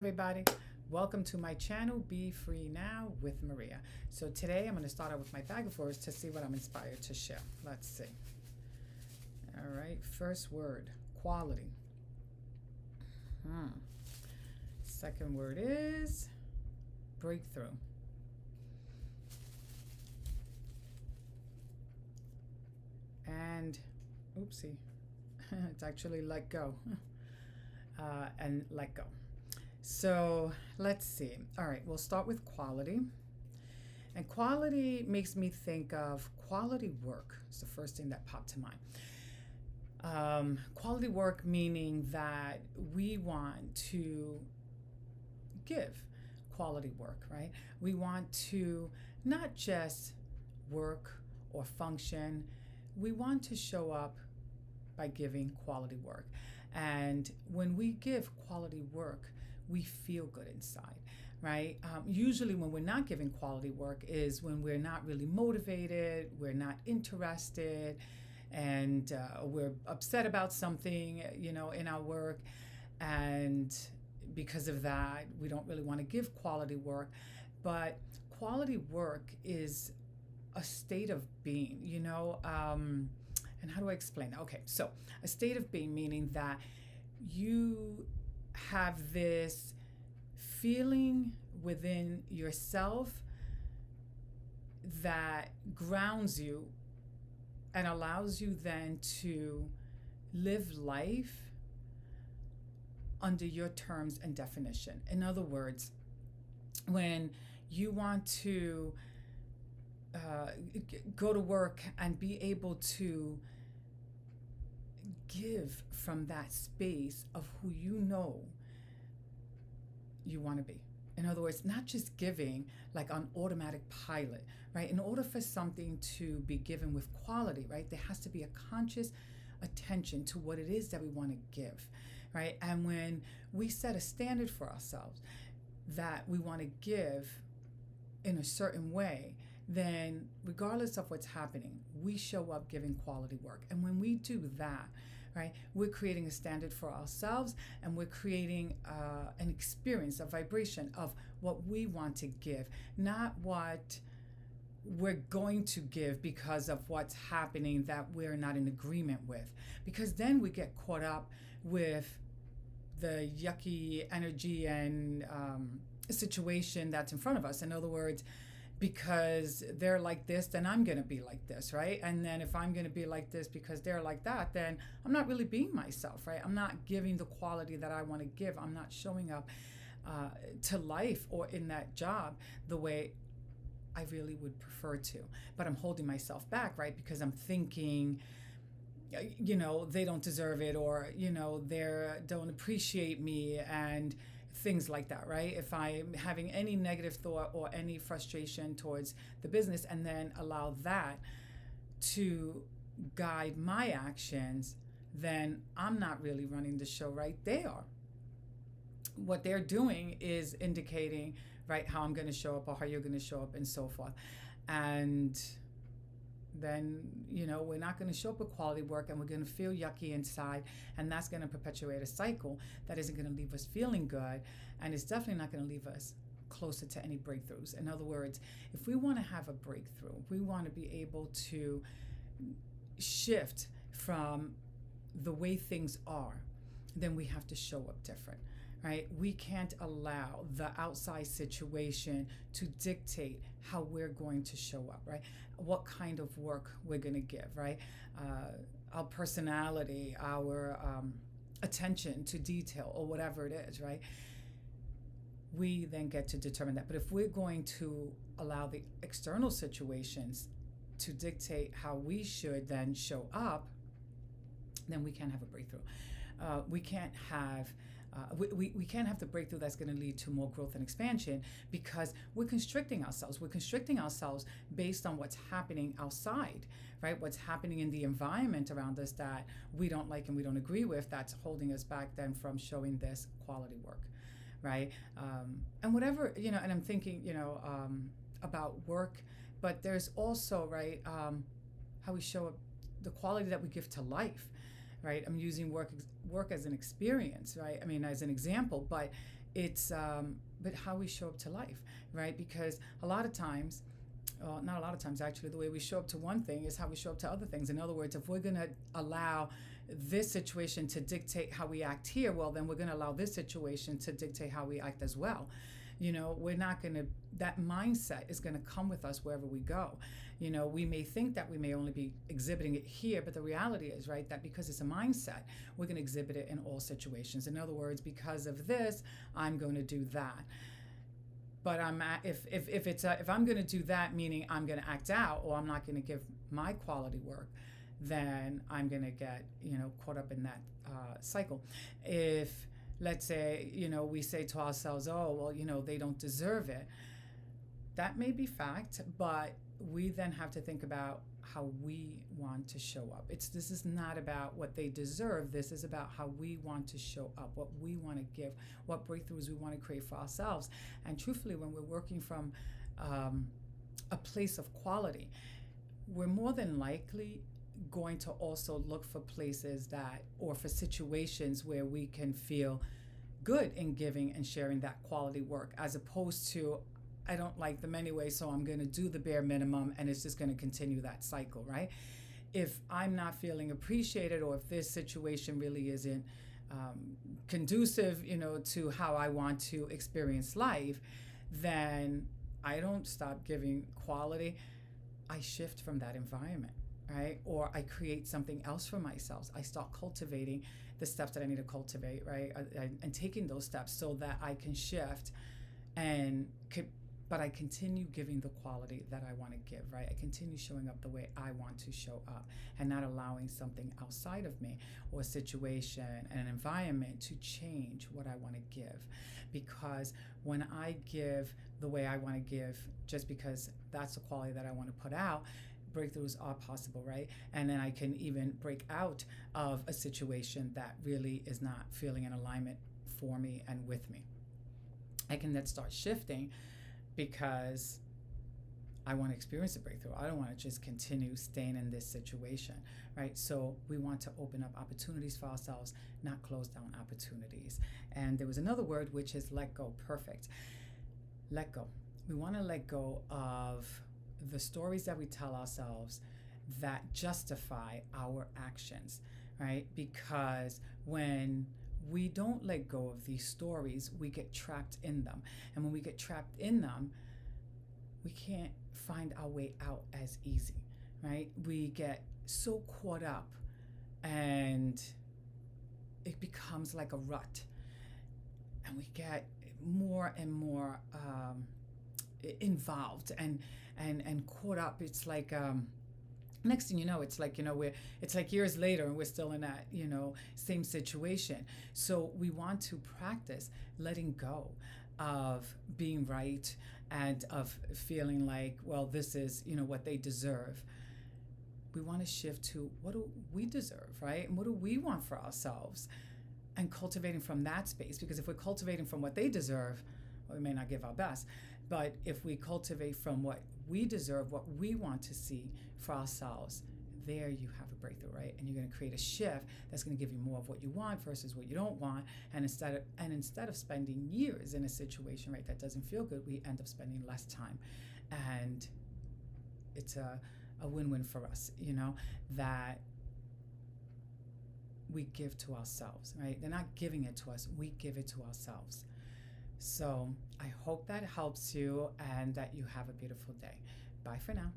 Everybody, welcome to my channel, Be Free Now with Maria. So today I'm going to start out with my bag of words to see what I'm inspired to share. Let's see. All right, first word, quality. Second word is breakthrough. And, oopsie, it's actually let go. And let go. So let's see. All right, we'll start with quality. And quality makes me think of quality work. It's the first thing that popped to mind. Quality work meaning that we want to give quality work, right? We want to not just work or function, we want to show up by giving quality work. And when we give quality work, we feel good inside, right? Usually when we're not giving quality work is when we're not really motivated, we're not interested, and we're upset about something, in our work. And because of that, we don't really want to give quality work. But quality work is a state of being, and how do I explain that? Okay, so a state of being meaning that you have this feeling within yourself that grounds you and allows you then to live life under your terms and definition. In other words, when you want to go to work and be able to give from that space of who you know you want to be. In other words, not just giving like on automatic pilot, right? In order for something to be given with quality, right, there has to be a conscious attention to what it is that we want to give, right? And when we set a standard for ourselves that we want to give in a certain way, then regardless of what's happening, we show up giving quality work. And when we do that, right, we're creating a standard for ourselves, and we're creating an experience, a vibration of what we want to give, not what we're going to give because of what's happening that we're not in agreement with. Because then we get caught up with the yucky energy and situation that's in front of us. In other words, because they're like this, then I'm going to be like this, right? And then if I'm going to be like this because they're like that, then I'm not really being myself, right? I'm not giving the quality that I want to give. I'm not showing up to life or in that job the way I really would prefer to. But I'm holding myself back, right? Because I'm thinking, they don't deserve it, or, they don't appreciate me, and things like that, right? If I'm having any negative thought or any frustration towards the business and then allow that to guide my actions, then I'm not really running the show, right? They are. What they're doing is indicating, right, how I'm going to show up or how you're going to show up and so forth. And then, we're not going to show up with quality work, and we're going to feel yucky inside, and that's going to perpetuate a cycle that isn't going to leave us feeling good, and it's definitely not going to leave us closer to any breakthroughs. In other words, if we want to have a breakthrough, we want to be able to shift from the way things are, then we have to show up different. Right? We can't allow the outside situation to dictate how we're going to show up, right? What kind of work we're going to give, right? Our personality, our attention to detail, or whatever it is, right? We then get to determine that. But if we're going to allow the external situations to dictate how we should then show up, then we can't have a breakthrough. We can't have we can't have the breakthrough that's going to lead to more growth and expansion, because we're constricting ourselves. We're constricting ourselves based on what's happening outside, right? What's happening in the environment around us that we don't like and we don't agree with, that's holding us back then from showing this quality work, right? And whatever, and I'm thinking, about work, but there's also, right, how we show up, the quality that we give to life, right? I'm using work as an experience, right? I mean, as an example, but it's but how we show up to life, right? Because a lot of times, well, not a lot of times actually, the way we show up to one thing is how we show up to other things. In other words, if we're going to allow this situation to dictate how we act here, well, then we're going to allow this situation to dictate how we act as well. We're not going to, that mindset is going to come with us wherever we go. We may think that we may only be exhibiting it here, but the reality is, right, that because it's a mindset, we're going to exhibit it in all situations. In other words, because of this, I'm going to do that. But if I'm going to do that, meaning I'm going to act out, or I'm not going to give my quality work, then I'm going to get caught up in that cycle. If, let's say, we say to ourselves, oh, well, they don't deserve it. That may be fact, but we then have to think about how we want to show up. This is not about what they deserve. This is about how we want to show up, what we want to give, what breakthroughs we want to create for ourselves. And truthfully, when we're working from a place of quality, we're more than likely going to also look for places or for situations where we can feel good in giving and sharing that quality work, as opposed to, I don't like them anyway, so I'm going to do the bare minimum, and it's just going to continue that cycle, right? If I'm not feeling appreciated, or if this situation really isn't conducive, to how I want to experience life, then I don't stop giving quality. I shift from that environment, right? Or I create something else for myself. I start cultivating the steps that I need to cultivate, right? And taking those steps so that I can shift but I continue giving the quality that I want to give, right? I continue showing up the way I want to show up, and not allowing something outside of me, or a situation and an environment, to change what I want to give. Because when I give the way I want to give, just because that's the quality that I want to put out, breakthroughs are possible, right? And then I can even break out of a situation that really is not feeling in alignment for me and with me. I can then start shifting, because I want to experience a breakthrough. I don't want to just continue staying in this situation, right? So we want to open up opportunities for ourselves, not close down opportunities. And there was another word, which is let go. Perfect. Let go. We want to let go of the stories that we tell ourselves that justify our actions, right? Because when we don't let go of these stories, we get trapped in them. And when we get trapped in them, we can't find our way out as easy, right? We get so caught up, and it becomes like a rut. And we get more and more involved and caught up. It's like next thing you know, it's like it's like years later, and we're still in that same situation. So we want to practice letting go of being right, and of feeling like, well, this is what they deserve. We want to shift to, what do we deserve, right? And what do we want for ourselves, and cultivating from that space. Because if we're cultivating from what they deserve, well, we may not give our best. But if we cultivate from what we deserve, what we want to see for ourselves, there you have a breakthrough, right? And you're going to create a shift that's going to give you more of what you want versus what you don't want. And instead of spending years in a situation, right, that doesn't feel good, we end up spending less time. And it's a win-win for us, that we give to ourselves, right? They're not giving it to us, we give it to ourselves. So I hope that helps you, and that you have a beautiful day. Bye for now.